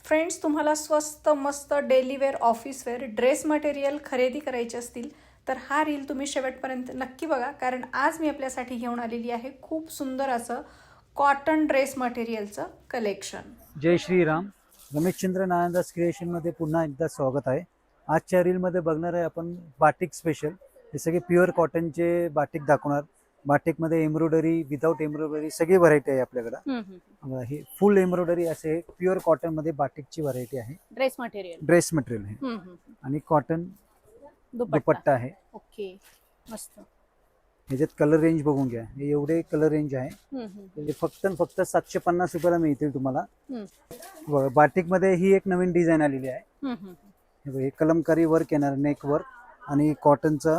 Friends, तुम्हाला स्वस्त मस्त daily wear office wear dress material खरेदी करायचे असतील तर हा रील तुम्ही शेवटपर्यंत नक्की बघा, कारण आज मी आपल्यासाठी घेऊन आलेली आहे खूप सुंदर असं कॉटन ड्रेस मटेरियलचं कलेक्शन. जय श्रीराम. रमेशचंद्र नारायणदास क्रिएशनमध्ये पुन्हा एकदा स्वागत आहे. आजच्या रीलमध्ये बघणार आहे आपण बाटिक स्पेशल. हे सगळे प्युअर कॉटनचे बाटिक दाखवणार. बाटिकमध्ये एम्ब्रॉयडरी, विदाऊट एम्ब्रॉयडरी सगळी व्हरायटी आहे आपल्याकडं. हे फुल एम्ब्रॉयडरी असे प्युअर कॉटनमध्ये बाटिकची व्हरायटी आहे. ड्रेस मटेरियल आहे आणि कॉटन दुपट्टा आहे. ओके, मस्त. ह्याच्यात कलर रेंज बघून घ्या. हे एवढे कलर रेंज आहे. म्हणजे फक्त 750 रुपयाला मिळतील तुम्हाला. बाटिक मध्ये ही एक नवीन डिझाईन आलेली आहे. हे कलमकारी वर्क येणार, नेक वर्क आणि कॉटनचा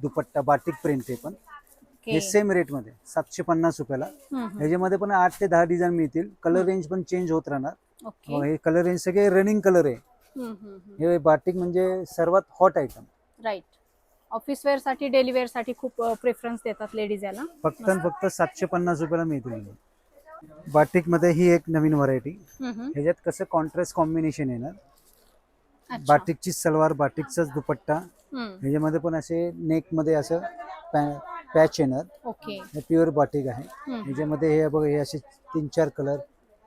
दुपट्टा, बाटिक प्रिंट. हे पण हे सेम रेट मध्ये 750 रुपयाला. ह्याच्यामध्ये पण 8 ते 10 डिझाईन मिळतील. कलर रेंज पण चेंज होत राहणार. हे कलर रेंज सगळे रनिंग कलर आहे. हे बाटिक म्हणजे सर्वात hot item. Right. Office wear साठी, डेली वेअर साठी खूप प्रेफरन्स देतात लेडीज याला. फक्त 750 रुपयाला मिळतील. बाटिक मध्ये ही एक नवीन व्हरायटी. ह्याच्यात कसं कॉन्ट्रास्ट कॉम्बिनेशन येणार. बाटिकची सलवार, बाटिकचाच दुपट्टा. ह्याच्यामध्ये पण असे नेक मध्ये असं पॅच येणार. ओके, प्युअर बाटिक आहे. ह्याच्यामध्ये हे बघा, हे असे 3-4 कलर.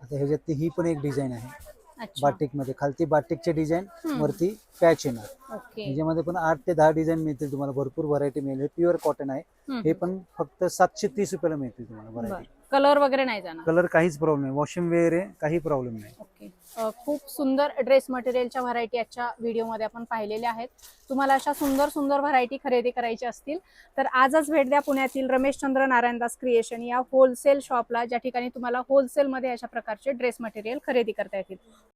आता ह्याच्यात ही पण एक डिझाईन आहे बाटिक मध्ये. खालती बाटिकचे डिझाईन, वरती पॅच येणार. ह्याच्यामध्ये पण 8 ते 10 डिझाईन मिळतील तुम्हाला. भरपूर व्हरायटी मिळेल. प्युअर कॉटन आहे. हे पण फक्त 730 रुपयाला मिळतील तुम्हाला व्हरायटी. कलर वगैरे नाही जाणार. कलर काहीच प्रॉब्लेम नाही. वॉशिंग वेअर आहे, काही प्रॉब्लेम नाही. ओके. खूप सुंदर ड्रेस मटेरियलच्या व्हरायटी आजच्या व्हिडिओमध्ये आपण पाहिलेल्या आहेत. तुम्हाला अशा सुंदर सुंदर व्हरायटी खरेदी करायची असतील तर आजच भेट द्या पुण्यातील रमेशचंद्र नारायणदास क्रिएशन या होलसेल शॉपला, ज्या ठिकाणी तुम्हाला होलसेलमध्ये अशा प्रकारचे ड्रेस मटेरियल खरेदी करता येतील.